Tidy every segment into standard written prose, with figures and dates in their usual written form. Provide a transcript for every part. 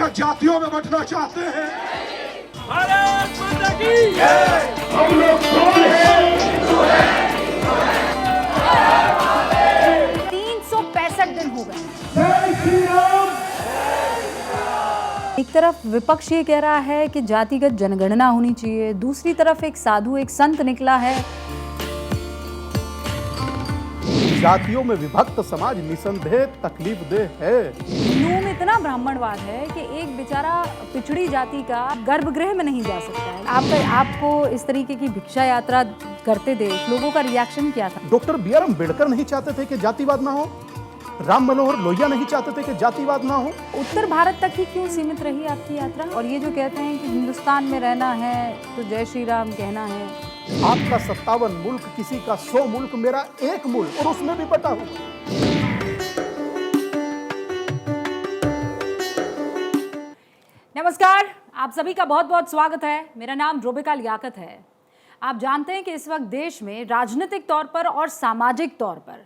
क्या जातियों में बंटना चाहते हैं? भारत माता की जय। हम लोग कौन हैं? 365 दिन हो गए। जय श्री राम। एक तरफ विपक्ष ये कह रहा है कि जातिगत जनगणना होनी चाहिए, दूसरी तरफ एक साधु, एक संत निकला है। जातियों में विभक्त समाज निसंदेह तकलीफ देह है। हिंदुओं में इतना ब्राह्मणवाद है कि एक बेचारा पिछड़ी जाति का गर्भगृह में नहीं जा सकता है। आपको इस तरीके की भिक्षा यात्रा करते देख लोगों का रिएक्शन क्या था? डॉक्टर बी आर अम्बेडकर नहीं चाहते थे कि जातिवाद ना हो, राम मनोहर लोहिया नहीं चाहते थे कि जातिवाद ना हो। उत्तर भारत तक ही क्यों सीमित रही आपकी यात्रा? और ये जो कहते हैं कि हिंदुस्तान में रहना है तो जय श्री राम कहना है। आपका 57 मुल्क, किसी का 100 मुल्क, मेरा एक मुल्क, और उसमें भी बटा हुआ। नमस्कार, आप सभी का बहुत बहुत स्वागत है। मेरा नाम रोबिका लियाकत है। आप जानते हैं कि इस वक्त देश में राजनीतिक तौर पर और सामाजिक तौर पर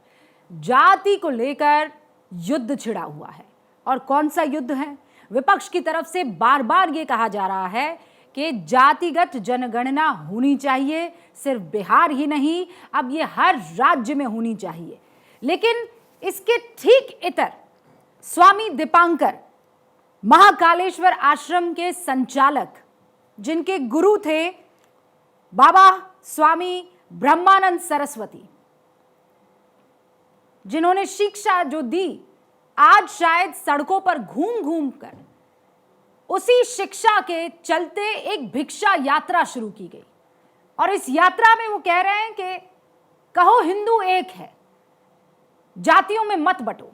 जाति को लेकर युद्ध छिड़ा हुआ है। और कौन सा युद्ध है? विपक्ष की तरफ से बार बार ये कहा जा रहा है कि जातिगत जनगणना होनी चाहिए, सिर्फ बिहार ही नहीं, अब ये हर राज्य में होनी चाहिए। लेकिन इसके ठीक इतर स्वामी दीपांकर, महाकालेश्वर आश्रम के संचालक, जिनके गुरु थे बाबा स्वामी ब्रह्मानंद सरस्वती, जिन्होंने शिक्षा जो दी, आज शायद सड़कों पर घूम घूम कर उसी शिक्षा के चलते एक भिक्षा यात्रा शुरू की गई। और इस यात्रा में वो कह रहे हैं कि कहो हिंदू एक है, जातियों में मत बंटो।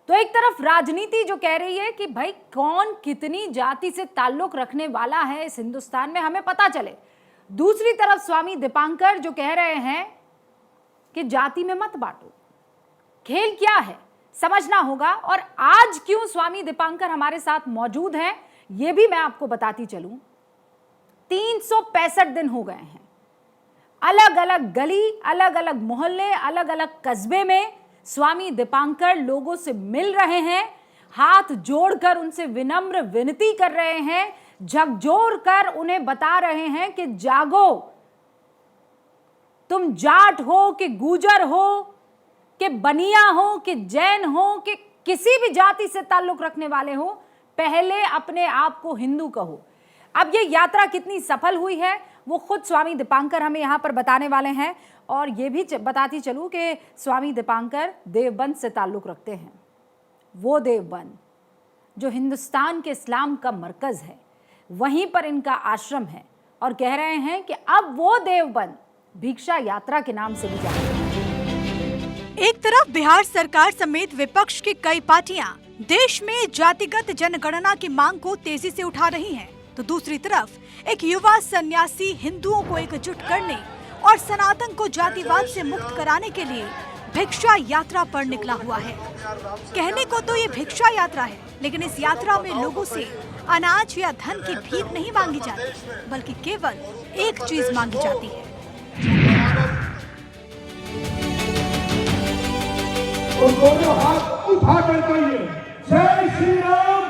तो एक तरफ राजनीति जो कह रही है कि भाई कौन कितनी जाति से ताल्लुक रखने वाला है इस हिंदुस्तान में हमें पता चले, दूसरी तरफ स्वामी दीपांकर जो कह रहे हैं कि जाति में मत बांटो। खेल क्या है समझना होगा। और आज क्यों स्वामी दीपांकर हमारे साथ मौजूद हैं ये भी मैं आपको बताती चलूं। 365 दिन हो गए हैं, अलग अलग गली, अलग अलग मोहल्ले, अलग अलग कस्बे में स्वामी दीपांकर लोगों से मिल रहे हैं, हाथ जोड़कर उनसे विनम्र विनती कर रहे हैं, झकझोर कर उन्हें बता रहे हैं कि जागो, तुम जाट हो कि गुजर हो कि बनिया हो कि जैन हो कि किसी भी जाति से ताल्लुक रखने वाले हो, पहले अपने आप को हिंदू कहो। अब ये यात्रा कितनी सफल हुई है वो खुद स्वामी दीपांकर हमें यहाँ पर बताने वाले हैं। और ये भी बताती चलूँ कि स्वामी दीपांकर देवबंद से ताल्लुक रखते हैं, वो देवबंद जो हिंदुस्तान के इस्लाम का मरकज़ है, वहीं पर इनका आश्रम है। और कह रहे हैं कि अब वो देवबंद भिक्षा यात्रा के नाम से भी जाना जाता है। एक तरफ बिहार सरकार समेत विपक्ष की कई पार्टियां देश में जातिगत जनगणना की मांग को तेजी से उठा रही हैं, तो दूसरी तरफ एक युवा सन्यासी हिंदुओं को एकजुट करने और सनातन को जातिवाद से मुक्त कराने के लिए भिक्षा यात्रा पर निकला हुआ है। कहने को तो ये भिक्षा यात्रा है, लेकिन इस यात्रा में लोगों से अनाज या धन की भीख नहीं मांगी जाती, बल्कि केवल एक चीज मांगी जाती है। और दोनों हाथ उठाकर कहिए जय श्री राम।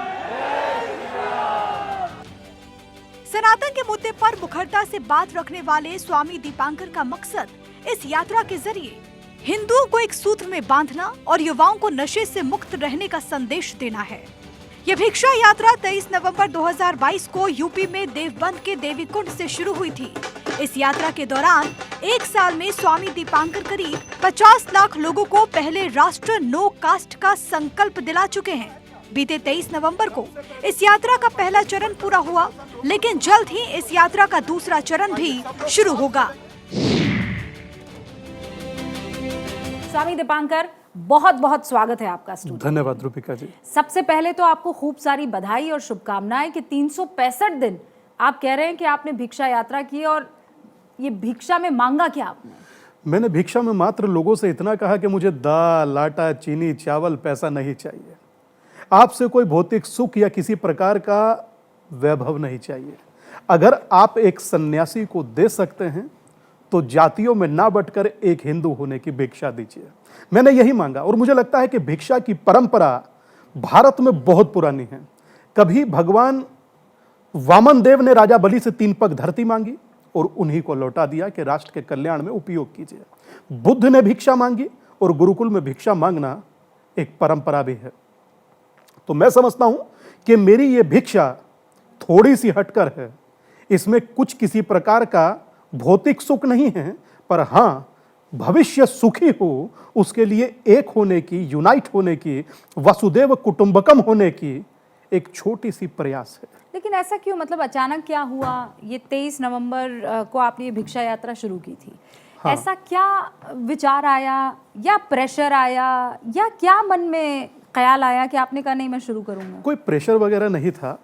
सनातन के मुद्दे पर मुखरता से बात रखने वाले स्वामी दीपांकर का मकसद इस यात्रा के जरिए हिंदुओं को एक सूत्र में बांधना और युवाओं को नशे से मुक्त रहने का संदेश देना है। यह भिक्षा यात्रा 23 नवंबर 2022 को यूपी में देवबंद के देवी कुंड से शुरू हुई थी। इस यात्रा के दौरान एक साल में स्वामी दीपांकर करीब 50 लाख लोगों को पहले राष्ट्र नो कास्ट का संकल्प दिला चुके हैं। बीते 23 नवंबर को इस यात्रा का पहला चरण पूरा हुआ, लेकिन जल्द ही इस यात्रा का दूसरा चरण भी शुरू होगा। स्वामी दीपांकर, बहुत बहुत स्वागत है आपका स्टूडियो। धन्यवाद रूपिका जी। सबसे पहले तो आपको खूब सारी बधाई और शुभकामनाएं कि 365 दिन आप कह रहे हैं कि आपने भिक्षा यात्रा की। और ये भिक्षा में मांगा क्या आपने? मैंने भिक्षा में मात्र लोगों से इतना कहा कि मुझे दाल, आटा, चीनी, चावल, पैसा नहीं चाहिए। आपसे कोई भौतिक सुख या किसी प्रकार का वैभव नहीं चाहिए। अगर आप एक सन्यासी को दे सकते हैं तो जातियों में ना बंटकर एक हिंदू होने की भिक्षा दीजिए। मैंने यही मांगा और मुझे लगता है कि भिक्षा की परंपरा भारत में बहुत पुरानी है। कभी भगवान वामन देव ने राजा बलि से 3 पग धरती मांगी और उन्हीं को लौटा दिया कि राष्ट्र के कल्याण में उपयोग कीजिए। बुद्ध ने भिक्षा मांगी और गुरुकुल में भिक्षा मांगना एक परंपरा भी है। तो मैं समझता हूं कि मेरी ये भिक्षा थोड़ी सी हटकर है, इसमें कुछ किसी प्रकार का भौतिक सुख नहीं है, पर हां भविष्य सुखी हो उसके लिए एक होने की, यूनाइट होने की, वसुदेव कुटुंबकम होने की एक छोटी सी प्रयास है। लेकिन ऐसा क्यों, मतलब अचानक क्या हुआ? ये 23 नवंबर को आपने ये भिक्षा यात्रा शुरू की थी। हाँ। ऐसा क्या विचार आया या प्रेशर आया या क्या मन में ख्याल आया कि आपने कहा नहीं मैं शुरू करूंगा? कोई प्रेशर वगैरह नहीं था,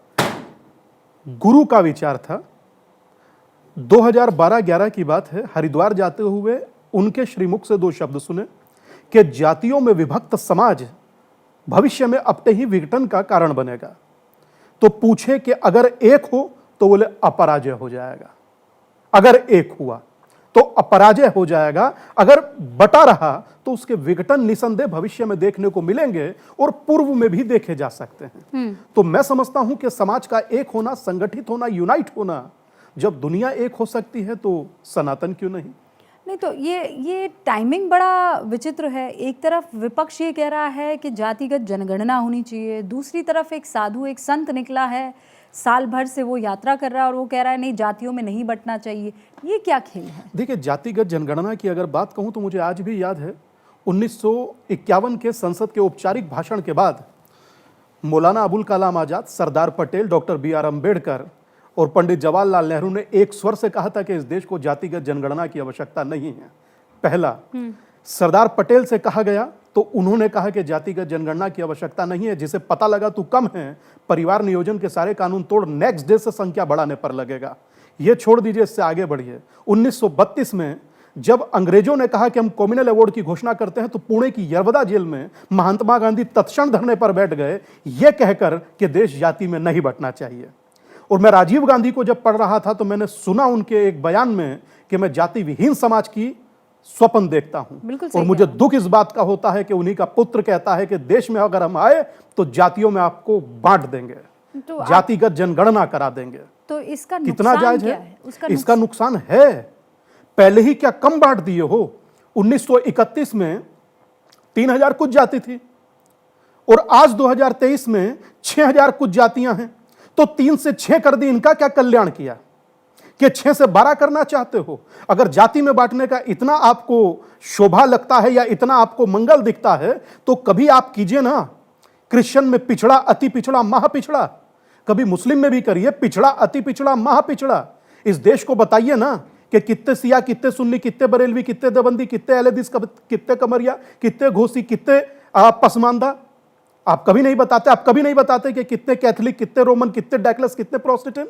गुरु का विचार था। 2012-11 की बात है, हरिद्वार जाते हुए उनके श्रीमुख से 2 शब्द सुने कि जातियों में विभक्त समाज भविष्य में अपने ही विघटन का कारण बनेगा। तो पूछे कि अगर एक हो तो बोले अपराजय हो जाएगा, अगर एक हुआ तो अपराजय हो जाएगा, अगर बटा रहा तो उसके विघटन निसंदेह भविष्य में देखने को मिलेंगे और पूर्व में भी देखे जा सकते हैं। तो मैं समझता हूं कि समाज का एक होना, संगठित होना, यूनाइट होना, जब दुनिया एक हो सकती है तो सनातन क्यों नहीं? नहीं तो ये टाइमिंग बड़ा विचित्र है। एक तरफ विपक्ष ये कह रहा है कि जातिगत जनगणना होनी चाहिए, दूसरी तरफ एक साधु, एक संत निकला है, साल भर से वो यात्रा कर रहा है और वो कह रहा है नहीं जातियों में नहीं बंटना चाहिए। ये क्या खेल है? देखिए, जातिगत जनगणना की अगर बात कहूं तो मुझे आज भी याद है 1951 के संसद के औपचारिक भाषण के बाद मौलाना अबुल कलाम आजाद, सरदार पटेल, डॉक्टर BR अम्बेडकर और पंडित जवाहरलाल नेहरू ने एक स्वर से कहा था कि इस देश को जातिगत जनगणना की आवश्यकता नहीं है। पहला, सरदार पटेल से कहा गया तो उन्होंने कहा कि जातिगत जनगणना की आवश्यकता नहीं है, जिसे पता लगा तू कम है, परिवार नियोजन के सारे कानून तोड़, नेक्स्ट डे से संख्या बढ़ाने पर लगेगा। ये छोड़ दीजिए, इससे आगे बढ़िए। 1932 में जब अंग्रेजों ने कहा कि हम कम्युनल अवार्ड की घोषणा करते हैं तो पुणे की यरवदा जेल में महात्मा गांधी तत्क्षण धरने पर बैठ गए, यह कहकर कि देश जाति में नहीं बंटना चाहिए। और मैं राजीव गांधी को जब पढ़ रहा था तो मैंने सुना उनके एक बयान में कि मैं जाति विहीन समाज की स्वप्न देखता हूं। और मुझे दुख इस बात का होता है कि उन्हीं का पुत्र कहता है कि देश में अगर हम आए तो जातियों में आपको बांट देंगे, तो जातिगत जनगणना करा देंगे। तो इसका कितना जायज है? इसका नुकसान है। पहले ही क्या कम बांट दिए हो? 1931 में 3000 कुछ जाति थी और आज 2023 में 6000 कुछ जातियां हैं। तो 3 से 6 कर दी, इनका क्या कल्याण किया कि 6 से 12 करना चाहते हो? अगर जाति में बांटने का इतना आपको शोभा लगता है या इतना आपको मंगल दिखता है तो कभी आप कीजिए ना, क्रिश्चियन में पिछड़ा, अति पिछड़ा, महापिछड़ा, कभी मुस्लिम में भी करिए पिछड़ा, अति पिछड़ा, महापिछड़ा। इस देश को बताइए ना कि कितने सिया, कितने सुन्नी, कितने बरेलवी, कितने देवबंदी, कितने अहलेदिस, कितने कमरिया, कितने घोसी, कितने पसमानदा। आप कभी नहीं बताते। आप कभी नहीं बताते कि कितने कैथोलिक, कितने रोमन, कितने डैकलस, कितने प्रोटेस्टेंट।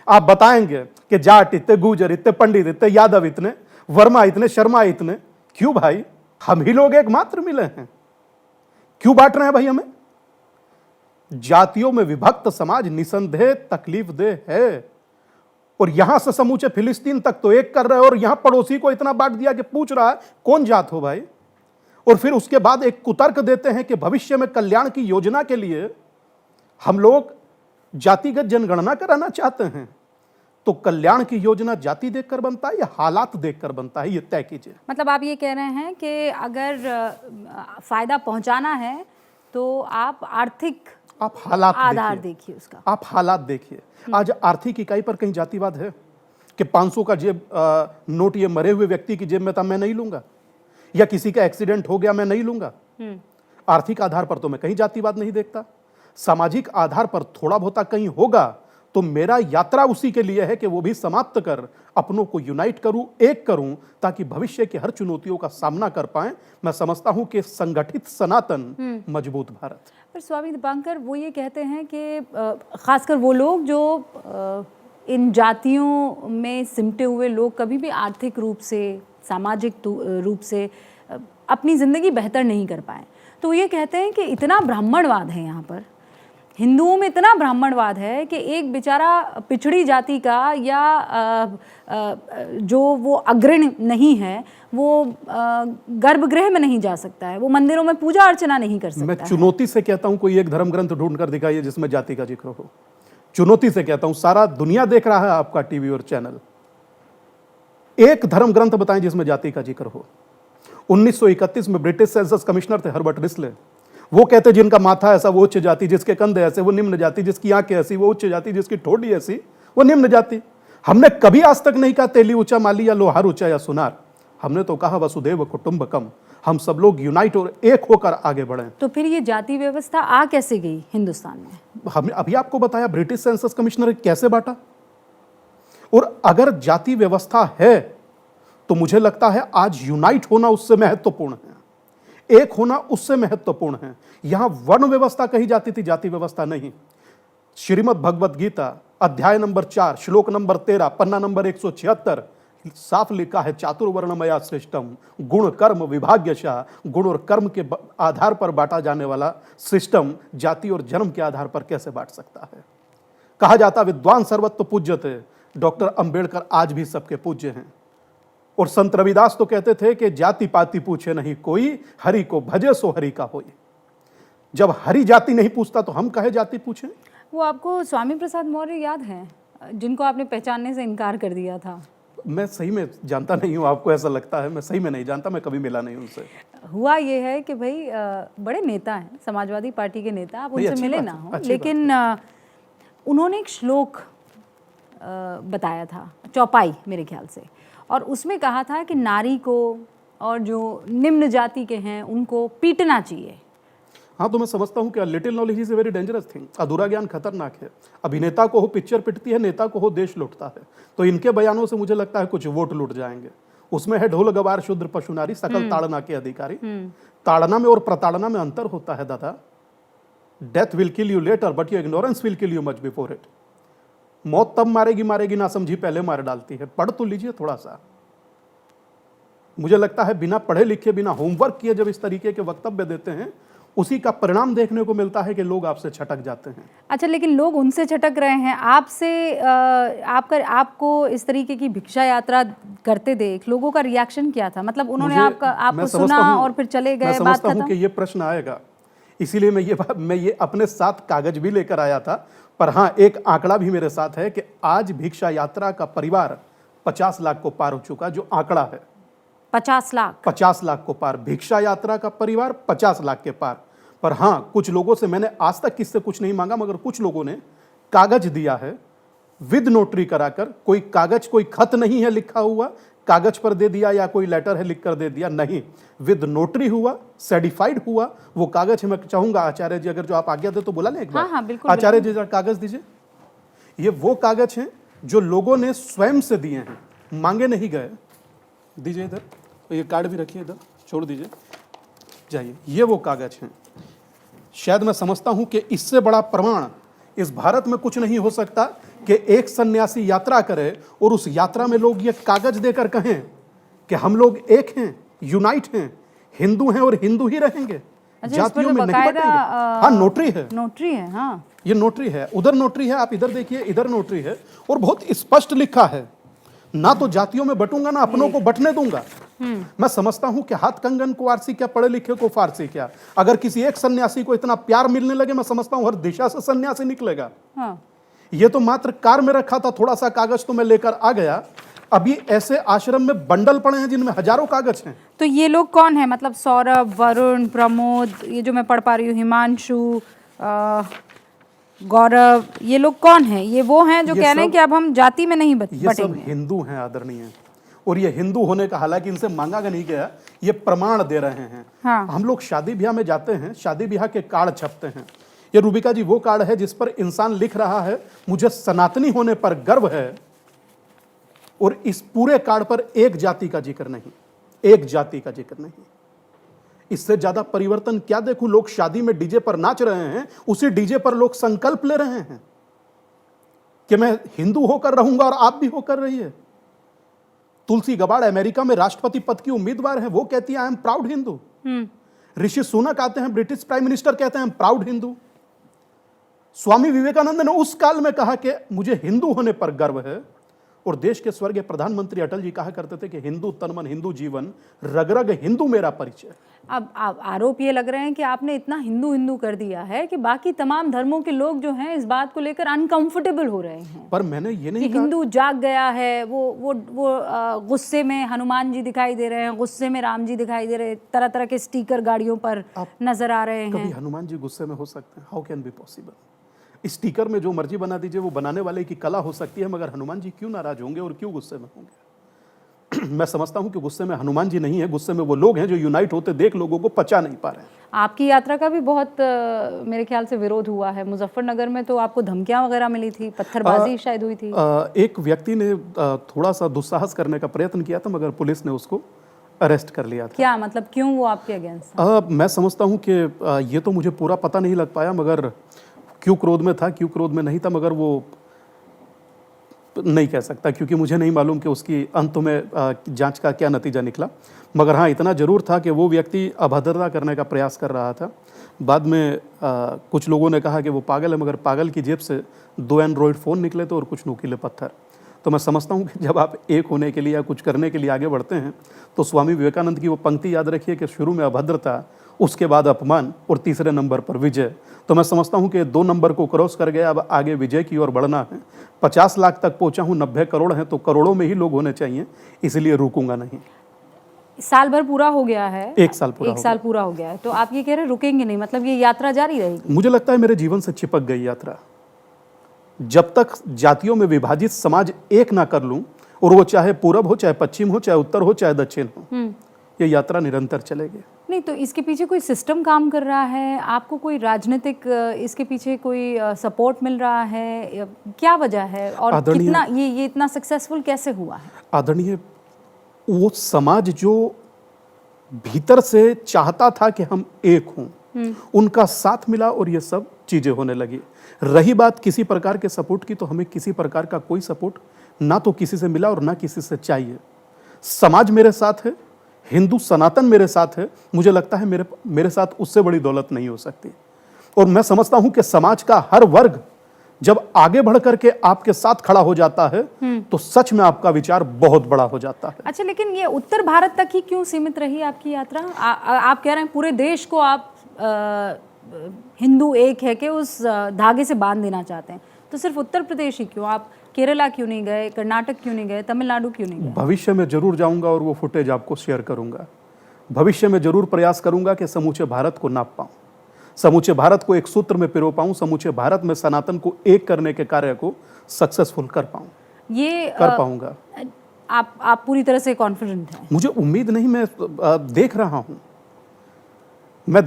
आप बताएंगे कि जाट इतने, गुजर इतने, पंडित इतने, यादव इतने, वर्मा इतने, शर्मा इतने। क्यों भाई? हम ही लोग एकमात्र मिले हैं, क्यों बांट रहे हैं भाई हमें? जातियों में विभक्त समाज निसंदेह तकलीफ दे है। और यहां से समूचे फिलिस्तीन तक तो एक कर रहे हो और यहां पड़ोसी को इतना बांट दिया कि पूछ रहा है कौन जात हो भाई। और फिर उसके बाद एक कुतर्क देते हैं कि भविष्य में कल्याण की योजना के लिए हम लोग जातिगत जनगणना कराना चाहते हैं। तो कल्याण की योजना जाति देखकर बनता है या हालात देखकर बनता है, ये तय कीजिए। मतलब आप ये कह रहे हैं कि अगर फायदा पहुंचाना है तो आप आर्थिक हालात आधार देखिए, उसका आप हालात देखिए। आज आर्थिक इकाई पर कहीं जातिवाद है कि 500 का जेब नोट ये मरे हुए व्यक्ति की जेब में था मैं नहीं लूंगा, या किसी का एक्सीडेंट हो गया मैं नहीं लूंगा। आर्थिक आधार पर तो मैं कहीं जातिवाद नहीं देखता। सामाजिक आधार पर थोड़ा बहुत कहीं होगा तो मेरा यात्रा उसी के लिए है कि वो भी समाप्त कर अपनों को यूनाइट करूं, एक करूं, ताकि भविष्य की हर चुनौतियों का सामना कर पाएं। मैं समझता हूं कि संगठित सनातन मजबूत भारत। पर स्वामी दीपांकर वो ये कहते हैं कि खासकर वो लोग जो इन जातियों में सिमटे हुए लोग कभी भी आर्थिक रूप से, सामाजिक रूप से अपनी ज़िंदगी बेहतर नहीं कर पाए, तो ये कहते हैं कि इतना ब्राह्मणवाद है यहाँ पर हिंदुओं में इतना ब्राह्मणवाद है कि एक बेचारा पिछड़ी जाति का या जो वो अग्रणी नहीं है वो गर्भगृह में नहीं जा सकता है, वो मंदिरों में पूजा अर्चना नहीं कर सकता मैं है। चुनौती से कहता हूं कोई एक धर्म ग्रंथ ढूंढ कर दिखाइए जिसमें जाति का जिक्र हो। चुनौती से कहता हूं, सारा दुनिया देख रहा है आपका टीवी और चैनल, एक धर्म ग्रंथ बताएं जिसमें जाति का जिक्र हो। 1931 में ब्रिटिश सेंसस कमिश्नर थे हर्बर्ट रिस्ले, वो कहते जिनका माथा ऐसा वो उच्च जाति, जिसके कंधे ऐसे वो निम्न जाति, जिसकी आंखें ऐसी वो उच्च जाति, जिसकी ठोड़ी ऐसी वो निम्न जाति। हमने कभी आज तक नहीं कहा तेली ऊंचा माली या लोहार ऊंचा या सुनार, हमने तो कहा वसुदेव कुटुंबकम, हम सब लोग यूनाइट और एक होकर आगे बढ़े। तो फिर ये जाति व्यवस्था आ कैसे गई हिंदुस्तान में? हमने अभी आपको बताया ब्रिटिश सेंसस कमिश्नर कैसे बांटा। और अगर जाति व्यवस्था है तो मुझे लगता है आज यूनाइट होना उससे महत्वपूर्ण है, एक होना उससे महत्वपूर्ण है। यहां वर्ण व्यवस्था कही जाती थी, जाति व्यवस्था नहीं। श्रीमद् भगवत गीता अध्याय नंबर 4 श्लोक नंबर 13 पन्ना नंबर 176 साफ लिखा है, चातुर्वर्णमया सृष्टम गुण कर्म विभाग्यशः। गुण और कर्म के आधार पर बांटा जाने वाला सिस्टम जाति और जन्म के आधार पर कैसे बांट सकता है? कहा जाता विद्वान सर्वत्र पूज्यते, डॉक्टर अंबेडकर आज भी सबके पूज्य हैं। और संत रविदास तो कहते थे कि जाति पाति पूछे नहीं कोई, हरि को भजे सो हरि का होई। जब हरि जाति नहीं पूछता तो हम कहे जाति पूछें? वो आपको स्वामी प्रसाद मौर्य याद है जिनको आपने पहचानने से इनकार कर दिया था? मैं सही में जानता नहीं हूँ, आपको ऐसा लगता है, मैं सही में नहीं जानता, मैं कभी मिला नहीं उनसे। हुआ ये है कि भाई बड़े नेता हैं, समाजवादी पार्टी के नेता, आप उनसे मिले ना हो, लेकिन उन्होंने एक श्लोक बताया था, चौपाई मेरे ख्याल से, और उसमें कहा था कि नारी को और जो निम्न जाति के हैं उनको पीटना चाहिए। हाँ, तो मैं समझता हूँ कि little knowledge is a very dangerous thing. अधूरा ज्ञान खतरनाक है। अभिनेता को हो पिक्चर पिटती है, नेता को हो देश लूटता है। तो इनके बयानों से मुझे लगता है कुछ वोट लूट जाएंगे। उसमें है ढोल गवार शूद्र पशु नारी सकल ताड़ना के अधिकारी। ताड़ना में और प्रताड़ना में अंतर होता है दादा। Death will kill you later but your ignorance will kill you much before it. मौत तब मारेगी ना समझी पहले मार डालती है। पढ़ तो लीजिए थोड़ा सा। मुझे लगता है बिना पढ़े लिखे बिना होमवर्क किए जब इस तरीके के वक्तव्य देते हैं उसी का परिणाम देखने को मिलता है कि लोग आपसे छटक जाते हैं। अच्छा, लेकिन लोग उनसे छटक रहे हैं, आपसे आपको इस तरीके की भिक्षा यात्रा करते देख लोगों का रिएक्शन क्या था? मतलब उन्होंने आपको सुना और फिर चले गए, बात खत्म? मैं समझता हूं कि ये प्रश्न आएगा, इसीलिए मैं ये अपने साथ कागज भी लेकर आया था। पर हाँ, एक आंकड़ा भी मेरे साथ है कि आज भिक्षा यात्रा का परिवार 50 लाख को पार हो चुका, जो आंकड़ा है 50 लाख को पार। भिक्षा यात्रा का परिवार 50 लाख के पार। पर हाँ, कुछ लोगों से मैंने आज तक किससे कुछ नहीं मांगा, मगर कुछ लोगों ने कागज दिया है विद नोटरी कराकर। कोई कागज, कोई खत नहीं है लिखा हुआ, कागज पर दे दिया या कोई लेटर है लिख कर दे दिया, नहीं, विद नोटरी हुआ, सर्टिफाइड हुआ वो कागज है। मैं चाहूंगा आचार्य जी अगर जो आप आज्ञा दे तो बुला लें एक बार। हाँ, बिल्कुल, आचार्य जी जरा कागज दीजिए। ये वो कागज हैं जो लोगों ने स्वयं से दिए हैं, मांगे नहीं गए। दीजिए इधर, ये कार्ड भी रखिए इधर, छोड़ दीजिए, जाइए। ये वो कागज हैं। शायद मैं समझता हूं कि इससे बड़ा प्रमाण इस भारत में कुछ नहीं हो सकता कि एक सन्यासी यात्रा करे और उस यात्रा में लोग ये कागज देकर कहें कि हम लोग एक हैं, यूनाइट हैं, हिंदू हैं और हिंदू ही रहेंगे, जातियों में नहीं बटेंगे। हाँ, नोटरी है, हाँ, ये नोटरी है। उधर नोटरी है, आप इधर देखिए, इधर नोटरी है, और बहुत स्पष्ट लिखा है, ना तो जातियों में बटूंगा ना अपनों को बटने दूंगा। मैं समझता हूं कि हाथ कंगन को आरसी क्या, पढ़े लिखे को फारसी क्या। अगर किसी एक सन्यासी को इतना प्यार मिलने लगे, मैं समझता हूं हर दिशा से सन्यासी निकलेगा। हाँ। ये तो मात्र कार में रखा था, थोड़ा सा कागज तो मैं लेकर आ गया। अभी ऐसे आश्रम में बंडल पड़े हैं जिनमें हजारों कागज हैं। तो ये लोग कौन है? मतलब सौरभ, वरुण, प्रमोद, ये जो मैं पढ़ पा रही हूँ, हिमांशु, गौरव, ये लोग कौन हैं? ये वो हैं जो कह रहे हैं कि अब हम जाति में नहीं बटेंगे। ये सब हिंदू हैं आदरणीय, और ये हिंदू होने का, हालांकि इनसे मांगा नहीं गया, ये प्रमाण दे रहे हैं। हाँ। हम लोग शादी ब्याह में जाते हैं, शादी ब्याह के कार्ड छपते हैं। ये रूबिका जी वो कार्ड है जिस पर इंसान लिख रहा है मुझे सनातनी होने पर गर्व है, और इस पूरे कार्ड पर एक जाति का जिक्र नहीं, एक जाति का जिक्र नहीं। इससे ज्यादा परिवर्तन क्या देखूं? लोग शादी में डीजे पर नाच रहे हैं, उसी डीजे पर लोग संकल्प ले रहे हैं कि मैं हिंदू होकर रहूंगा और आप भी होकर रहिए। तुलसी गबाड़ अमेरिका में राष्ट्रपति पद की उम्मीदवार है, वो कहती है I am proud Hindu. Rishi Sunak आते हैं, ब्रिटिश प्राइम मिनिस्टर, कहते हैं प्राउड हिंदू। स्वामी विवेकानंद ने उस काल में कहा कि मुझे हिंदू होने पर गर्व है, और देश के स्वर्गीय प्रधानमंत्री अटल जी कहा करते थे कि हिंदू तन मन हिंदू जीवन, रग रग हिंदू मेरा परिचय। अब आरोप ये लग रहे हैं कि आपने इतना हिंदू हिंदू कर दिया है कि बाकी तमाम धर्मों के लोग जो हैं इस बात को लेकर अनकंफर्टेबल हो रहे हैं। पर मैंने ये नहीं कि कहा हिंदू जाग गया है, वो गुस्से में हनुमान जी दिखाई दे रहे हैं, गुस्से में राम जी दिखाई दे रहे हैं, तरह तरह के स्टिकर गाड़ियों पर नजर आ रहे कभी हैं। हनुमान जी गुस्से में हो सकते हैं? How can be possible? Sticker में जो मर्जी बना दीजिए, वो बनाने वाले की कला हो सकती है, मगर हनुमान जी क्यों नाराज होंगे और क्यों गुस्से में होंगे? मैं समझता हूं कि गुस्से में हनुमान जी नहीं है, गुस्से में वो लोग हैं जो यूनाइट होते देख लोगों को पचा नहीं पा रहे हैं। आपकी यात्रा का भी बहुत मेरे ख्याल से विरोध हुआ है। मुजफ्फरनगर में तो आपको धमकियां वगैरह मिली थी, पत्थरबाजी शायद हुई थी। एक व्यक्ति ने थोड़ा सा दुस्साहस करने का प्रयत्न किया था, मगर पुलिस ने उसको अरेस्ट कर लिया था। क्या मतलब, क्यों वो आपके अगेंस्ट? मैं समझता हूं कि ये तो मुझे पूरा पता नहीं लग पाया, मगर क्यों क्रोध में था, क्यों क्रोध में नहीं था, मगर वो नहीं कह सकता, क्योंकि मुझे नहीं मालूम कि उसकी अंत में जांच का क्या नतीजा निकला। मगर हाँ, इतना जरूर था कि वो व्यक्ति अभद्रता करने का प्रयास कर रहा था। बाद में कुछ लोगों ने कहा कि वो पागल है, मगर पागल की जेब से 2 एंड्रॉयड फ़ोन निकले थे और कुछ नुकीले पत्थर। तो मैं समझता हूँ कि जब आप एक होने के लिए या कुछ करने के लिए आगे बढ़ते हैं, तो स्वामी विवेकानंद की वो पंक्ति याद रखिए कि शुरू में अभद्रता, उसके बाद अपमान और तीसरे नंबर पर विजय। तो मैं समझता हूं कि 2 नंबर को क्रॉस कर गया, अब आगे विजय की ओर बढ़ना है। 50 लाख तक पहुंचा हूं, 90 करोड़ हैं, तो करोड़ों में ही लोग होने चाहिए, इसलिए रुकूंगा नहीं। साल भर पूरा हो गया है। 1 साल पूरा हो गया है, तो आप ये कह रहे हैं रुकेंगे नहीं, मतलब ये यात्रा जारी रहेगी? मुझे लगता है मेरे जीवन से चिपक गई यात्रा। जब तक जातियों में विभाजित समाज एक ना कर लूं, और वो चाहे पूरब हो, चाहे पश्चिम हो, चाहे उत्तर हो, चाहे दक्षिण हो, ये यात्रा निरंतर चलेगी। नहीं तो इसके पीछे कोई सिस्टम काम कर रहा है? आपको कोई राजनीतिक इसके पीछे कोई सपोर्ट मिल रहा है? क्या वजह है और कितना ये इतना सक्सेसफुल कैसे हुआ है? आदरणीय, वो समाज जो भीतर से चाहता था कि हम एक हों, उनका साथ मिला और ये सब चीजें होने लगी। रही बात किसी प्रकार के सपोर्ट की, तो हमें किसी प्रकार का कोई सपोर्ट ना तो किसी से मिला और ना किसी से चाहिए। समाज मेरे साथ है, हिंदू सनातन मेरे साथ है, मुझे लगता है मेरे साथ उससे बड़ी दौलत नहीं हो सकती। और मैं समझता हूं कि समाज का हर वर्ग जब आगे बढ़ करके आपके साथ खड़ा हो जाता है, तो सच में आपका विचार बहुत बड़ा हो जाता है। अच्छा, लेकिन ये उत्तर भारत तक ही क्यों सीमित रही आपकी यात्रा? आप कह रहे हैं पूरे देश को आप हिंदू एक है कि उस धागे से बांध देना चाहते हैं, तो सिर्फ उत्तर प्रदेश ही क्यों? आप केरला क्यों नहीं गए, कर्नाटक क्यों नहीं गए, तमिलनाडु क्यों नहीं गए? भविष्य में जरूर जाऊंगा और वो फुटेज आपको शेयर करूंगा। भविष्य में जरूर प्रयास करूंगा कि समूचे भारत को नाप पाऊं, समूचे भारत को एक सूत्र में पिरो पाऊं, समूचे भारत में सनातन को एक करने के कार्य को सक्सेसफुल कर पाऊं। ये कर पाऊंगा। आप पूरी तरह से कॉन्फिडेंट हैं? मुझे उम्मीद नहीं, मैं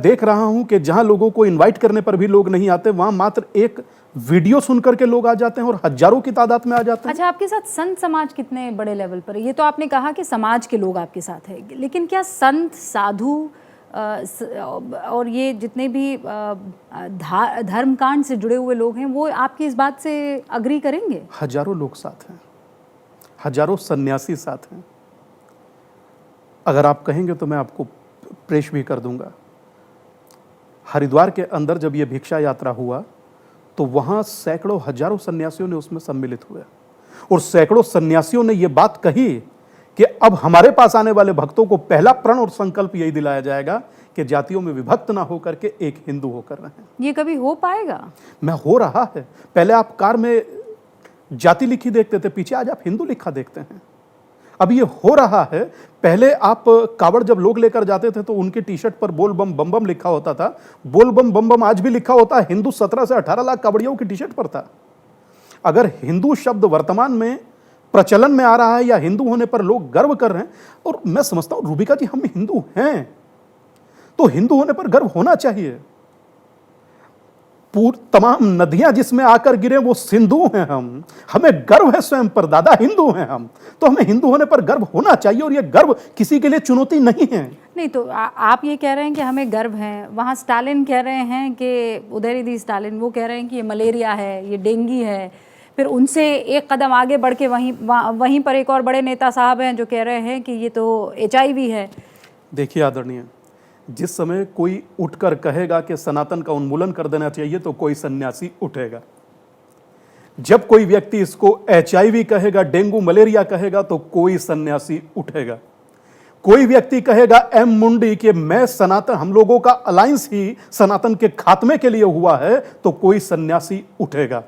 देख रहा हूं कि जहां लोगों को इनवाइट करने पर भी लोग नहीं आते, वहां मात्र एक वीडियो सुनकर के लोग आ जाते हैं और हजारों की तादाद में आ जाते हैं। अच्छा, आपके साथ संत समाज कितने बड़े लेवल पर है? ये तो आपने कहा कि समाज के लोग आपके साथ है, लेकिन क्या संत, साधु और ये जितने भी धर्मकांड से जुड़े हुए लोग हैं, वो आपकी इस बात से अग्री करेंगे? हजारों लोग साथ हैं, हजारों सन्यासी साथ हैं। अगर आप कहेंगे तो मैं आपको प्रेष भी कर दूंगा। हरिद्वार के अंदर जब ये भिक्षा यात्रा हुआ, तो वहां सैकड़ों हजारों सन्यासियों ने उसमें सम्मिलित हुए, और सैकड़ों सन्यासियों ने यह बात कही कि अब हमारे पास आने वाले भक्तों को पहला प्रण और संकल्प यही दिलाया जाएगा कि जातियों में विभक्त ना होकर के एक हिंदू होकर रहें। ये कभी हो पाएगा? मैं हो रहा है। पहले आप कार में जाति लिखी देखते थे, पीछे आज आप हिंदू लिखा देखते हैं। अब ये हो रहा है। पहले आप कावड़ जब लोग लेकर जाते थे तो उनके टी शर्ट पर बोल बम बम बम लिखा होता था। बोल बम बम बम आज भी लिखा होता है, हिंदू 17 से 18 लाख कावड़ियों की टी शर्ट पर था। अगर हिंदू शब्द वर्तमान में प्रचलन में आ रहा है या हिंदू होने पर लोग गर्व कर रहे हैं, और मैं समझता हूं रूबिका जी हम हिंदू हैं, तो हिंदू होने पर गर्व होना चाहिए। तमाम नदियां जिसमें आकर गिरे वो सिंधु हैं हम, हमें गर्व है स्वयं पर, दादा हिंदू हैं हम, तो हमें हिंदू होने पर गर्व होना चाहिए, और ये गर्व किसी के लिए चुनौती नहीं है। नहीं तो आप ये कह रहे हैं कि हमें गर्व है, वहाँ स्टालिन कह रहे हैं कि उदयनिधि स्टालिन, वो कह रहे हैं कि ये मलेरिया है, ये डेंगू है। फिर उनसे एक कदम आगे बढ़ के वहीं पर एक और बड़े नेता साहब हैं जो कह रहे हैं कि ये तो HIV है। देखिए आदरणीय, जिस समय कोई उठकर कहेगा कि सनातन का उन्मूलन कर देना चाहिए तो कोई सन्यासी उठेगा। जब कोई व्यक्ति इसको HIV कहेगा, डेंगू मलेरिया कहेगा तो कोई सन्यासी उठेगा। कोई व्यक्ति कहेगा एम मुंडी कि मैं सनातन, हम लोगों का अलायंस ही सनातन के खात्मे के लिए हुआ है, तो कोई सन्यासी उठेगा।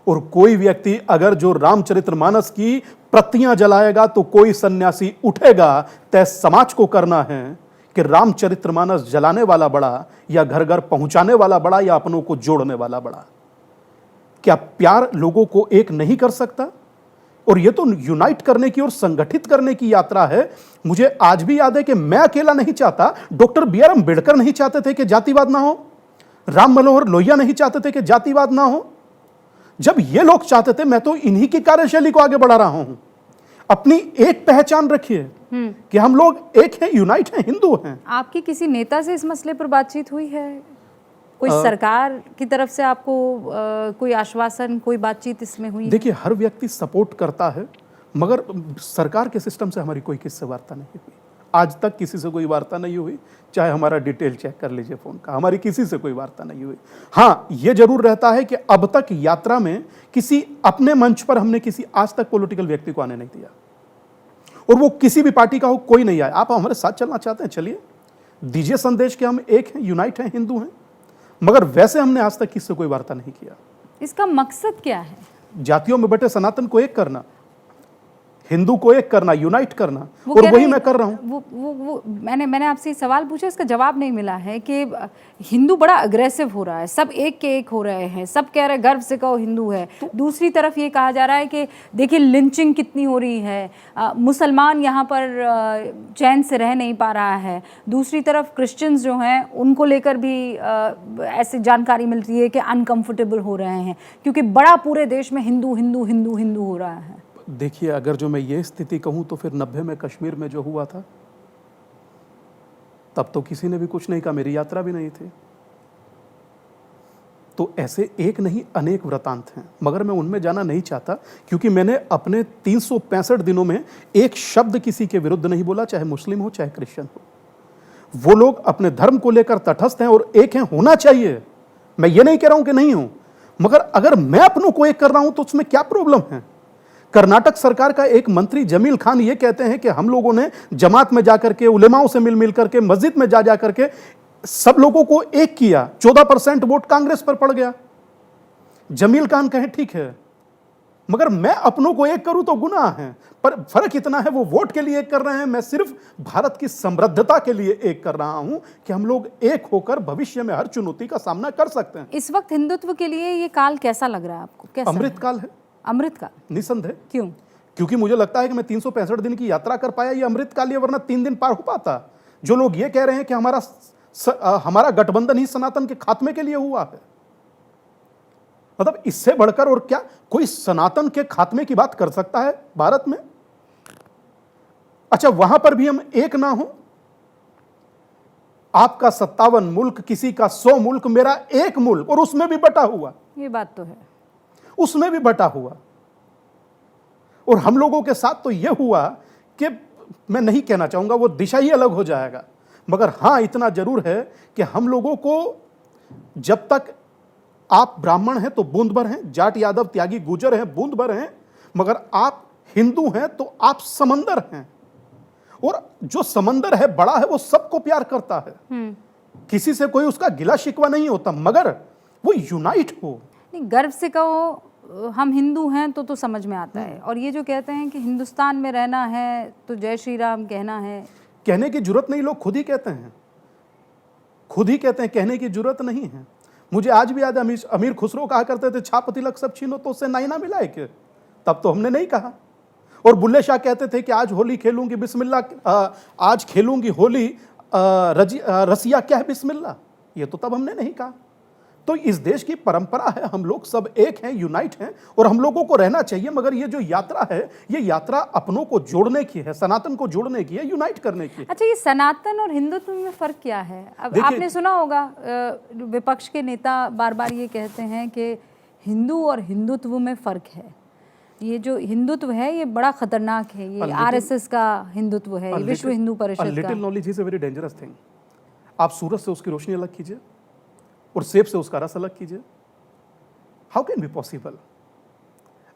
और कोई व्यक्ति अगर जो रामचरितमानस की प्रतियां जलाएगा तो कोई सन्यासी उठेगा। तय समाज को करना है कि रामचरितमानस जलाने वाला बड़ा या घर घर पहुंचाने वाला बड़ा या अपनों को जोड़ने वाला बड़ा? क्या प्यार लोगों को एक नहीं कर सकता? और ये तो यूनाइट करने की और संगठित करने की यात्रा है। मुझे आज भी याद है कि मैं अकेला नहीं चाहता, डॉक्टर BR अम्बेडकर नहीं चाहते थे कि जातिवाद ना हो, राम मनोहर लोहिया नहीं चाहते थे कि जातिवाद ना हो। जब ये लोग चाहते थे, मैं तो इन्हीं की कार्यशैली को आगे बढ़ा रहा हूं। अपनी एक पहचान रखिए कि हम लोग एक हैं, यूनाइट हैं, हिंदू हैं। आपकी किसी नेता से इस मसले पर बातचीत हुई है? कोई सरकार की तरफ से आपको कोई आश्वासन, कोई बातचीत इसमें हुई? देखिए, हर व्यक्ति सपोर्ट करता है, मगर सरकार के सिस्टम से हमारी कोई किसी से वार्ता नहीं हुई। आज तक किसी से कोई वार्ता नहीं हुई, चाहे हमारा डिटेल चेक कर लीजिए फोन का, हमारी किसी से कोई वार्ता नहीं हुई। हाँ, ये जरूर रहता है कि अब तक यात्रा में किसी अपने मंच पर हमने किसी आज तक पॉलिटिकल व्यक्ति को आने नहीं दिया, और वो किसी भी पार्टी का हो, कोई नहीं आया। आप हमारे साथ चलना चाहते हैं, चलिए, दीजिए संदेश कि हम एक हैं, यूनाइट हैं, हिंदू हैं, मगर वैसे हमने आज तक किसी से कोई वार्ता नहीं किया। इसका मकसद क्या है? जातियों में बटे सनातन को एक करना, हिंदू को एक करना, यूनाइट करना, और वही मैं कर रहा हूं। वो मैंने आपसे सवाल पूछा, इसका जवाब नहीं मिला है कि हिंदू बड़ा अग्रेसिव हो रहा है, सब एक के एक हो रहे हैं, सब कह रहे हैं गर्व से कहो हिंदू है। दूसरी तरफ ये कहा जा रहा है कि देखिए लिंचिंग कितनी हो रही है, मुसलमान यहाँ पर चैन से रह नहीं पा रहा है। दूसरी तरफ क्रिश्चियंस जो हैं उनको लेकर भी ऐसी जानकारी मिलती है कि अनकंफर्टेबल हो रहे हैं, क्योंकि बड़ा पूरे देश में हिंदू हिंदू हिंदू हिंदू हो रहा है। देखिए, अगर जो मैं ये स्थिति कहूं तो फिर 90 में कश्मीर में जो हुआ था, तब तो किसी ने भी कुछ नहीं कहा, मेरी यात्रा भी नहीं थी। तो ऐसे एक नहीं अनेक वृतांत हैं, मगर मैं उनमें जाना नहीं चाहता, क्योंकि मैंने अपने 365 दिनों में एक शब्द किसी के विरुद्ध नहीं बोला, चाहे मुस्लिम हो चाहे क्रिश्चियन हो। वो लोग अपने धर्म को लेकर तटस्थ हैं और एक हैं, होना चाहिए। मैं ये नहीं कह रहा हूं कि नहीं हूं, मगर अगर मैं अपनों को एक कर रहा हूं तो उसमें क्या प्रॉब्लम है? कर्नाटक सरकार का एक मंत्री जमील खान ये कहते हैं कि हम लोगों ने जमात में जाकर के, उलेमाओं से मिल करके, मस्जिद में जा करके सब लोगों को एक किया, 14% वोट कांग्रेस पर पड़ गया। जमील खान कहे ठीक है, मगर मैं अपनों को एक करूं तो गुनाह है। पर फर्क इतना है, वो वोट के लिए एक कर रहे हैं, मैं सिर्फ भारत की समृद्धता के लिए एक कर रहा हूं कि हम लोग एक होकर भविष्य में हर चुनौती का सामना कर सकते हैं। इस वक्त हिंदुत्व के लिए ये काल कैसा लग रहा है आपको? कैसा अमृतकाल है। अमृतकाल? निसंदेह। क्यों? क्योंकि मुझे लगता है कि मैं 365 दिन की यात्रा कर पाया, ये अमृतकाल, वरना 3 दिन पार हो पाता। जो लोग ये कह रहे हैं कि हमारा गठबंधन ही सनातन के खात्मे के लिए हुआ है, मतलब इससे बढ़कर और क्या कोई सनातन के खात्मे की बात कर सकता है भारत में? अच्छा, वहां पर भी हम एक ना हो। आपका 57 मुल्क, किसी का 100 मुल्क, मेरा एक मुल्क, और उसमें भी बटा हुआ। ये बात तो है, उसमें भी बटा हुआ। और हम लोगों के साथ तो यह हुआ कि मैं नहीं कहना चाहूंगा, वो दिशा ही अलग हो जाएगा, मगर हां इतना जरूर है कि हम लोगों को, जब तक आप ब्राह्मण हैं तो बूंद भर हैं, जाट यादव त्यागी गुजर हैं बूंद भर हैं, मगर आप हिंदू हैं तो आप समंदर हैं। और जो समंदर है, बड़ा है, वो सबको प्यार करता है, किसी से कोई उसका गिला शिकवा नहीं होता, मगर वो यूनाइट हो। नहीं, गर्व से कहो हम हिंदू हैं तो समझ में आता है। और ये जो कहते हैं कि हिंदुस्तान में रहना है तो जय श्री राम कहना है, कहने की जरूरत नहीं, लोग खुद ही कहते हैं, खुद ही कहते हैं, कहने की जरूरत नहीं है। मुझे आज भी याद है, अमीर खुसरो कहा करते थे, छाप तिलक सब छीनो तो उससे नाई ना मिलाए के, तब तो हमने नहीं कहा। और बुल्ले शाह कहते थे कि आज होली खेलूंगी बिस्मिल्लाह, आज खेलूंगी होली रसिया क्या है बिस्मिल्लाह, ये तो तब हमने नहीं कहा। तो इस देश की परंपरा है, हम लोग सब एक हैं, यूनाइट हैं, और हम लोगों को रहना चाहिए। मगर ये जो यात्रा है, ये यात्रा अपनों को जोड़ने की है, सनातन को जोड़ने की है, यूनाइट करने की। अच्छा, ये सनातन और हिंदुत्व में फर्क क्या है? अब आपने सुना होगा विपक्ष के नेता बार बार ये कहते हैं कि हिंदू और हिंदुत्व में फर्क है। ये जो हिंदुत्व है ये बड़ा खतरनाक है, ये आरएसएस का हिंदुत्व है, ये विश्व हिंदू परिषद का। Little knowledge is a very dangerous thing. आप सूरज से उसकी रोशनी अलग कीजिए और सेब से उसका रस अलग कीजिए। How can be possible?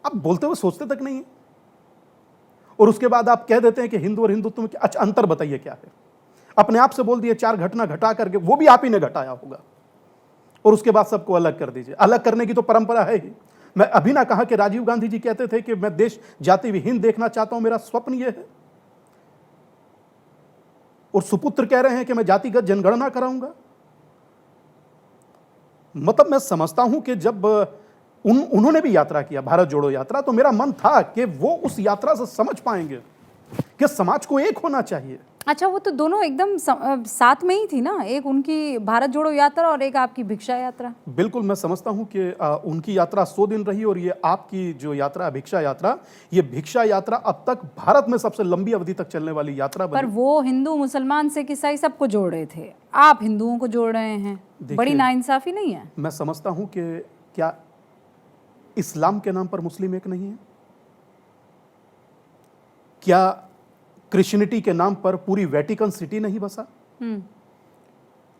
आप बोलते हुए सोचते तक नहीं है, और उसके बाद आप कह देते हैं कि हिंदू और हिंदुत्व में अच्छा अंतर बताइए क्या है। अपने आप से बोल दिए 4 घटना घटा करके, वो भी आप ही ने घटाया होगा, और उसके बाद सबको अलग कर दीजिए। अलग करने की तो परंपरा है ही। मैं अभी ना कहा कि राजीव गांधी जी कहते थे कि मैं देश जाति विहीन देखना चाहता हूं, मेरा स्वप्न यह है, और सुपुत्र कह रहे हैं कि मैं जातिगत जनगणना कराऊंगा। मतलब मैं समझता हूं कि जब उन्होंने भी यात्रा किया, भारत जोड़ो यात्रा, तो मेरा मन था कि वो उस यात्रा से समझ पाएंगे कि समाज को एक होना चाहिए। अच्छा, वो तो दोनों एकदम साथ में ही थी ना, एक उनकी भारत जोड़ो यात्रा और एक आपकी भिक्षा यात्रा। बिल्कुल, मैं समझता हूं कि उनकी यात्रा 100 दिन रही, और ये आपकी जो यात्रा भिक्षा यात्रा, ये भिक्षा यात्रा अब तक भारत में सबसे लंबी अवधि तक चलने वाली यात्रा बनी। पर वो हिंदू, मुसलमान, सिख, ईसाई सबको जोड़ रहे थे, आप हिंदुओं को जोड़ रहे हैं। बड़ी नाइंसाफी नहीं है? मैं समझता हूं कि क्या इस्लाम के नाम पर मुस्लिम एक नहीं है? क्या क्रिश्चियनिटी के नाम पर पूरी वेटिकन सिटी नहीं बसा?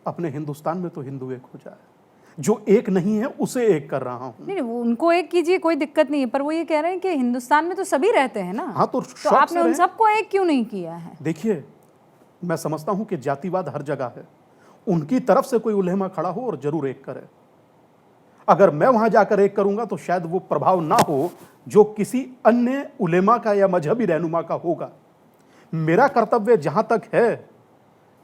अपने हिंदुस्तान में तो हिंदू एक हो जाए, जो एक नहीं है उसे एक कर रहा हूं। नहीं, वो उनको एक कीजिए, कोई दिक्कत नहीं है, पर वो ये कह रहे हैं कि हिंदुस्तान में तो सभी रहते हैं ना। हाँ, तो आपने उन सबको एक क्यों नहीं किया है? देखिए, मैं समझता हूं कि जातिवाद हर जगह है, उनकी तरफ से कोई उलेमा खड़ा हो और जरूर एक करे। अगर मैं वहां जाकर एक करूंगा तो शायद वो प्रभाव ना हो जो किसी अन्य उलेमा का या मजहबी रहनुमा का होगा। मेरा कर्तव्य जहां तक है,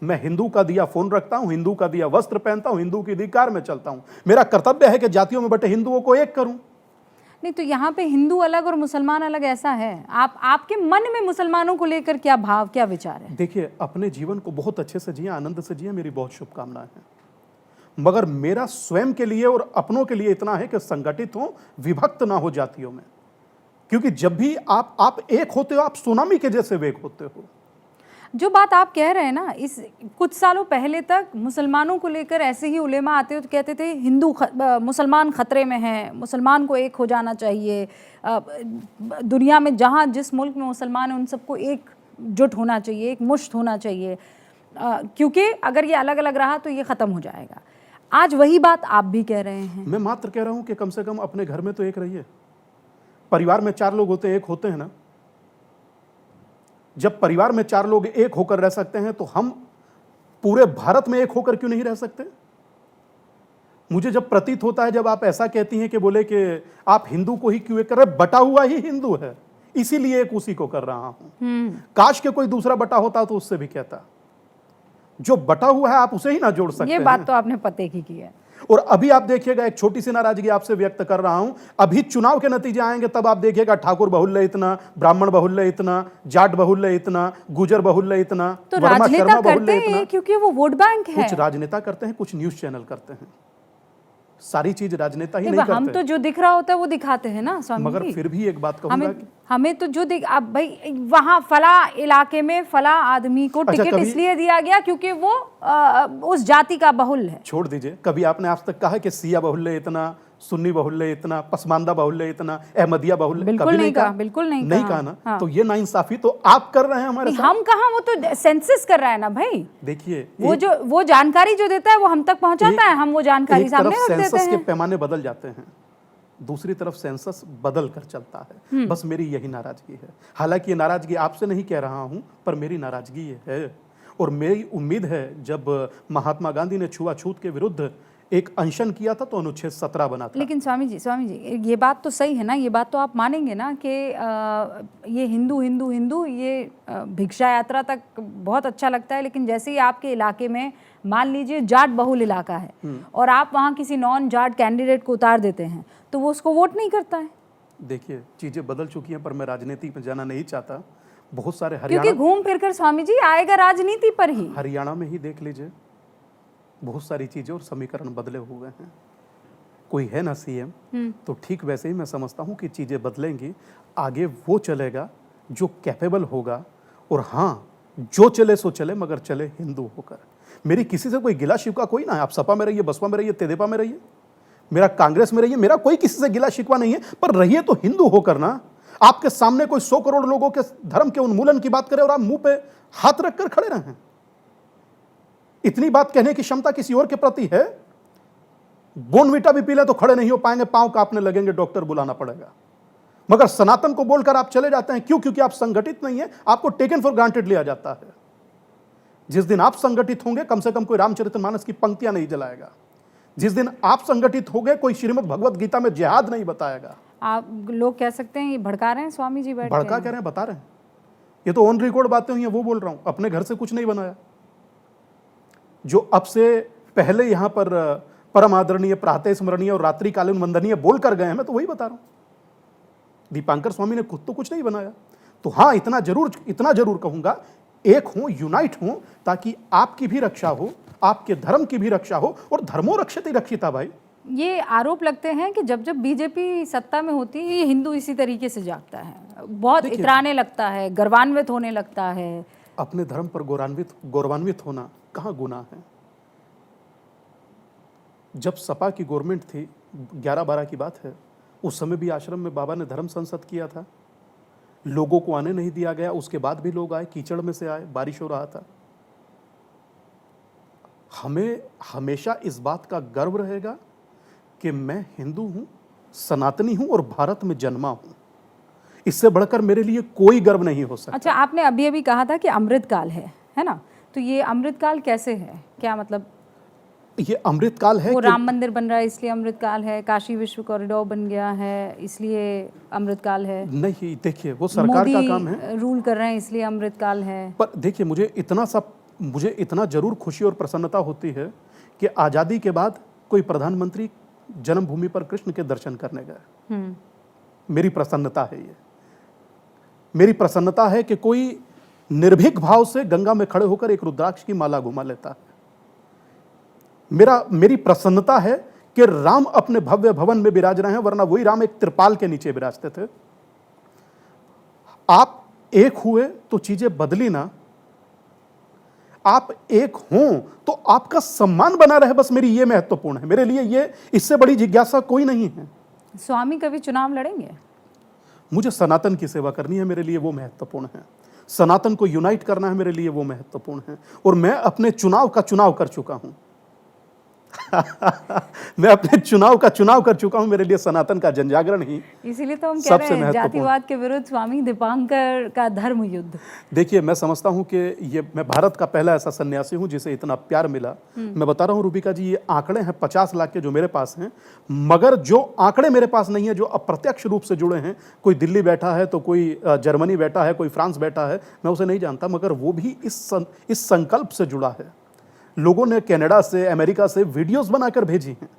मैं हिंदू का दिया फोन रखता हूं, हिंदू का दिया वस्त्र पहनता हूं, हिंदू की दी कार में चलता हूं। मेरा कर्तव्य है कि जातियों में बटे हिंदुओं को एक करूं। नहीं, तो यहाँ पे हिंदू अलग और मुसलमान अलग ऐसा है? आपके मन में मुसलमानों को लेकर क्या भाव, क्या विचार है? देखिए, अपने जीवन को बहुत अच्छे से जिए, आनंद से जिए, मेरी बहुत शुभकामनाएं हैं। मगर मेरा स्वयं के लिए और अपनों के लिए इतना है कि संगठित हो, विभक्त ना हो जातियों में। क्योंकि जब भी आप एक होते हो, आप सुनामी के जैसे वेग होते हो। जो बात आप कह रहे हैं ना, इस कुछ सालों पहले तक मुसलमानों को लेकर ऐसे ही उलेमा आते हो तो कहते थे मुसलमान खतरे में है, मुसलमान को एक हो जाना चाहिए, दुनिया में जहाँ जिस मुल्क में मुसलमान है उन सबको एकजुट होना चाहिए, एक मुश्त होना चाहिए, क्योंकि अगर ये अलग अलग रहा तो ये ख़त्म हो जाएगा। आज वही बात आप भी कह रहे हैं। मैं मात्र कह रहा हूँ कि कम से कम अपने घर में तो एक रहिए। परिवार में 4 लोग होते हैं, एक होते हैं ना। जब परिवार में 4 लोग एक होकर रह सकते हैं तो हम पूरे भारत में एक होकर क्यों नहीं रह सकते? मुझे जब प्रतीत होता है, जब आप ऐसा कहती हैं कि बोले कि आप हिंदू को ही क्यों एक कर रहे, बटा हुआ ही हिंदू है, इसीलिए एक उसी को कर रहा हूं। काश के कोई दूसरा बटा होता तो उससे भी कहता। जो बटा हुआ है आप उसे ही ना जोड़ सकते। ये बात तो आपने पते की है। और अभी आप देखिएगा, एक छोटी सी नाराजगी आपसे व्यक्त कर रहा हूं, अभी चुनाव के नतीजे आएंगे तब आप देखिएगा ठाकुर बहुल्य इतना, ब्राह्मण बहुल्य इतना, जाट बहुल्य इतना, गुजर बहुल्य इतना, तो राजनेता करते हैं क्योंकि वो वोट बैंक है। कुछ राजनेता करते हैं, कुछ न्यूज चैनल करते हैं, सारी चीज राजनेता ही नहीं करते। हम तो जो दिख रहा होता है वो दिखाते हैं ना स्वामी। मगर फिर भी एक बात कहूंगा, हमें तो जो अब भाई वहाँ फला इलाके में फला आदमी को टिकट इसलिए दिया गया क्योंकि वो उस जाति का बहुल्य है। छोड़ दीजिए, कभी आपने आज तक कहा कि सिया बहुल्य इतना, सुन्नी बहुल्य इतना, पसमानदा बहुल्य इतना, अहमदिया बहुल्य? बिल्कुल नहीं कहा, बिल्कुल नहीं कहा ना। हाँ। तो ये नाइंसाफी तो आप कर रहे हैं हमारे साथ। हम कहाँ, वो तो सेंसस कर रहा है ना भाई। देखिए, वो जानकारी जो देता है वो हम तक पहुंचाता है, हम वो जानकारी सामने रख देते हैं। सेंसस के पैमाने बदल जाते हैं, दूसरी तरफ सेंसस बदल कर चलता है। बस मेरी यही नाराजगी है। हालांकि ये नाराजगी आपसे नहीं कह रहा हूं, पर मेरी नाराजगी ये है। और मेरी उम्मीद है, जब महात्मा गांधी ने छुआछूत के विरुद्ध एक अनशन किया था तो अनुच्छेद 17 बना था। लेकिन स्वामी जी ये बात तो सही है ना, ये बात तो आप मानेंगे ना कि ये हिंदू हिंदू हिंदू ये भिक्षा यात्रा तक बहुत अच्छा लगता है, लेकिन जैसे ही आपके इलाके में मान लीजिए जाट बहुल इलाका है और आप वहाँ किसी नॉन जाट कैंडिडेट को उतार देते हैं तो वो उसको वोट नहीं करता है। देखिए, चीजें बदल चुकी हैं, पर मैं राजनीति में जाना नहीं चाहता। बहुत सारे हरियाणा, क्योंकि घूम फिर कर स्वामी जी आएगा राजनीति पर ही। हरियाणा में ही देख लीजिए, बहुत सारी चीजें और समीकरण बदले हुए हैं। कोई है ना सीएम, तो ठीक वैसे ही मैं समझता हूं कि चीजें बदलेंगी। आगे वो चलेगा जो कैपेबल होगा, और हाँ, जो चले सो चले, मगर चले हिंदू होकर। मेरी किसी से कोई गिला शिकवा कोई ना है। आप सपा में रहिए, बसपा में रहिए, तेदेपा में रहिए, मेरा कांग्रेस में रहिए, मेरा कोई किसी से गिला शिकवा नहीं है, पर रहिए तो हिंदू होकर ना। आपके सामने कोई 100 करोड़ लोगों के धर्म के उन्मूलन की बात करे और आप मुंह पे हाथ रखकर खड़े रहें। इतनी बात कहने की क्षमता किसी और के प्रति है? बोनवीटा भी पी ले तो खड़े नहीं हो पाएंगे, पांव कांपने लगेंगे, डॉक्टर बुलाना पड़ेगा। मगर सनातन को बोलकर आप चले जाते हैं, क्यों? क्योंकि आप संगठित नहीं है, आपको टेकन फॉर ग्रांटेड लिया जाता है। जिस दिन आप संगठित होंगे, कम से कम कोई रामचरितमानस की पंक्तियां नहीं जलाएगा। जिस दिन आप संगठित होंगे, कोई श्रीमद् भगवत गीता में जिहाद नहीं बताएगा। आप लोग कह सकते हैं ये भड़का रहे हैं स्वामी जी, बैठ भड़का कह रहे हैं, बता रहे हैं। ये तो ऑन रिकॉर्ड बातें हुई हैं, वो बोल रहा हूं, अपने घर से कुछ नहीं बनाया। जो अब से पहले यहां पर परम आदरणीय, प्रातः स्मरणीय और रात्रिकालीन वंदनीय बोल कर गए हैं, मैं तो वही बता रहा हूं। दीपांकर स्वामी ने खुद तो कुछ नहीं बनाया। तो हाँ, इतना जरूर कहूंगा, एक हो, यूनाइट हो, ताकि आपकी भी रक्षा हो, आपके धर्म की भी रक्षा हो, और धर्मो रक्षते रक्षिता। भाई, ये आरोप लगते हैं कि जब जब बीजेपी सत्ता में होती है, ये हिंदू इसी तरीके से जागता है, बहुत इतराने लगता है, गर्वान्वित होने लगता है। अपने धर्म पर गौरवान्वित होना कहाँ गुनाह है? जब सपा की गवर्नमेंट थी, 11-12 की बात है, उस समय भी आश्रम में बाबा ने धर्म संसद किया था। लोगों को आने नहीं दिया गया, उसके बाद भी लोग आए, कीचड़ में से आए, बारिश हो रहा था। हमें हमेशा इस बात का गर्व रहेगा कि मैं हिंदू हूं, सनातनी हूं और भारत में जन्मा हूं। इससे बढ़कर मेरे लिए कोई गर्व नहीं हो सकता। अच्छा, आपने अभी अभी कहा था कि अमृतकाल है ना? तो ये अमृतकाल कैसे है? क्या मतलब? ये अमृतकाल है वो कि राम मंदिर बन रहा है इसलिए अमृतकाल है, काशी विश्व कॉरिडोर बन गया है इसलिए अमृतकाल है? नहीं, देखिए, वो सरकार का काम है। मोदी रूल कर रहे हैं इसलिए अमृतकाल है। पर देखिए, मुझे इतना जरूर खुशी और प्रसन्नता होती है कि आज़ादी के बाद कोई प्रधानमंत्री जन्मभूमि पर कृष्ण के दर्शन करने गए। मेरी प्रसन्नता है ये। मेरी प्रसन्नता है कि कोई निर्भीक भाव से गंगा में खड़े होकर एक रुद्राक्ष की माला घुमा लेता है। मेरी प्रसन्नता है कि राम अपने भव्य भवन में विराज रहे हैं, वरना वही राम एक त्रिपाल के नीचे विराजते थे। आप एक हुए तो चीजें बदली ना। आप एक हों तो आपका सम्मान बना रहे, बस मेरी ये महत्वपूर्ण है। मेरे लिए ये, इससे बड़ी जिज्ञासा कोई नहीं है। स्वामी कभी चुनाव लड़ेंगे? मुझे सनातन की सेवा करनी है, मेरे लिए वो महत्वपूर्ण है। सनातन को यूनाइट करना है, मेरे लिए वो महत्वपूर्ण है। और मैं अपने चुनाव का चुनाव कर चुका हूं। मैं अपने चुनाव का चुनाव कर चुका हूं। मेरे लिए सनातन का जनजागरण ही, इसीलिए तो हम कह रहे हैं जातिवाद के विरुद्ध स्वामी दीपांकर का धर्म युद्ध। देखिए, मैं समझता हूं कि मैं भारत का पहला ऐसा सन्यासी हूं जिसे इतना प्यार मिला। मैं बता रहा हूं रूबिका जी, ये आंकड़े हैं 50 लाख के जो मेरे पास हैं, मगर जो आंकड़े मेरे पास नहीं है, जो अप्रत्यक्ष रूप से जुड़े हैं, कोई दिल्ली बैठा है तो कोई जर्मनी बैठा है, कोई फ्रांस बैठा है, मैं उसे नहीं जानता, मगर वो भी इस संकल्प से जुड़ा है। लोगों ने कनाडा से, अमेरिका से वीडियोस बनाकर भेजी हैं।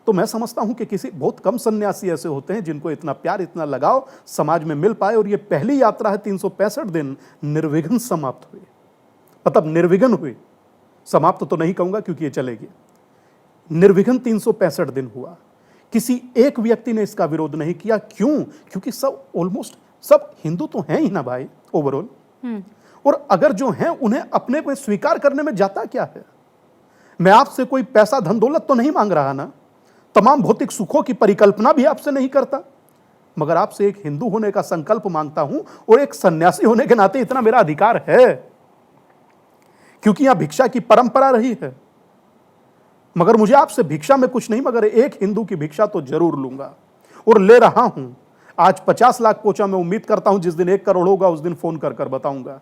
तो मैं समझता हूं कि किसी बहुत कम सन्यासी ऐसे होते हैं जिनको इतना प्यार, इतना लगाव समाज में मिल पाए। और ये पहली यात्रा है, 365 दिन निर्विघ्न समाप्त हुई। मतलब निर्विघ्न हुई, समाप्त तो नहीं कहूंगा क्योंकि ये चलेगी। निर्विघ्न 365 दिन हुआ। किसी एक व्यक्ति ने इसका विरोध नहीं किया। क्यों? क्योंकि सब ऑलमोस्ट सब हिंदू तो हैं ही ना भाई, ओवरऑल। और अगर जो हैं, उन्हें अपने को स्वीकार करने में जाता क्या है? मैं आपसे कोई पैसा, धन दौलत तो नहीं मांग रहा ना, तमाम भौतिक सुखों की परिकल्पना भी आपसे नहीं करता, मगर आपसे एक हिंदू होने का संकल्प मांगता हूं। और एक सन्यासी होने के नाते इतना मेरा अधिकार है, क्योंकि यहां भिक्षा की परंपरा रही है। मगर मुझे आपसे भिक्षा में कुछ नहीं, मगर एक हिंदू की भिक्षा तो जरूर लूंगा और ले रहा हूं। आज 50 लाख पहुंचा, मैं उम्मीद करता हूं जिस दिन 1 करोड़ होगा उस दिन फोन कर कर बताऊंगा।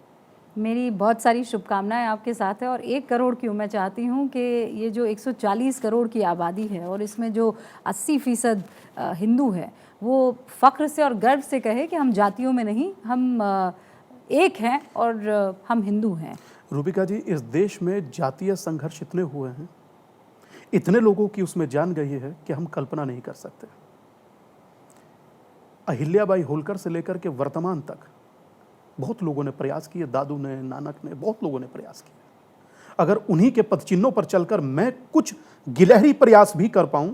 मेरी बहुत सारी शुभकामनाएं आपके साथ है। और 1 करोड़ क्यों, मैं चाहती हूं कि ये जो 140 करोड़ की आबादी है और इसमें जो 80% हिंदू है, वो फ़ख्र से और गर्व से कहे कि हम जातियों में नहीं, हम एक हैं और हम हिंदू हैं। रूबिका जी, इस देश में जातीय संघर्ष इतने हुए हैं, इतने लोगों की उसमें जान गई है कि हम कल्पना नहीं कर सकते। अहिल्याबाई होलकर से लेकर के वर्तमान तक बहुत लोगों ने प्रयास किए, दादू ने, नानक ने, बहुत लोगों ने प्रयास किए। अगर उन्हीं के पदचिन्हों पर चलकर मैं कुछ गिलहरी प्रयास भी कर पाऊं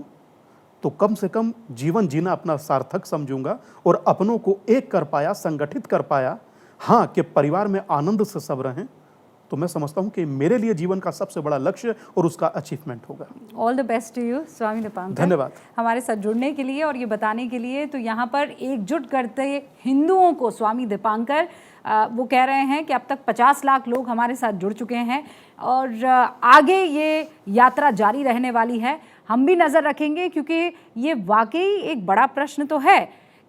तो कम से कम जीवन जीना अपना सार्थक समझूंगा और अपनों को एक कर पाया, संगठित कर पाया। हाँ, कि परिवार में आनंद से सब रहें, तो मैं समझता हूं कि मेरे लिए जीवन का सबसे बड़ा लक्ष्य और उसका अचीवमेंट होगा। All the best to you Swami Dipankar. धन्यवाद हमारे साथ जुड़ने के लिए और ये बताने के लिए। तो यहाँ पर एकजुट करते हिंदुओं को स्वामी दीपांकर वो कह रहे हैं कि अब तक 50 लाख लोग हमारे साथ जुड़ चुके हैं और आगे ये यात्रा जारी रहने वाली है। हम भी नज़र रखेंगे क्योंकि ये वाकई एक बड़ा प्रश्न तो है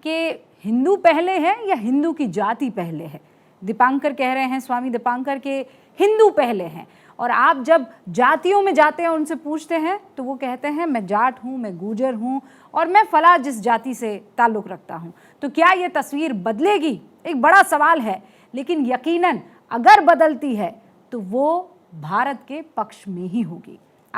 कि हिंदू पहले है या हिंदू की जाति पहले है। दीपांकर कह रहे हैं, स्वामी दीपांकर के हिंदू पहले हैं। और आप जब जातियों में जाते हैं, उनसे पूछते हैं तो वो कहते हैं मैं जाट हूँ, मैं गुर्जर हूँ और मैं फला जिस जाति से ताल्लुक़ रखता हूँ। तो क्या ये तस्वीर बदलेगी? एक बड़ा सवाल है, लेकिन यकीनन अगर बदलती है तो वो भारत के पक्ष में ही होगी।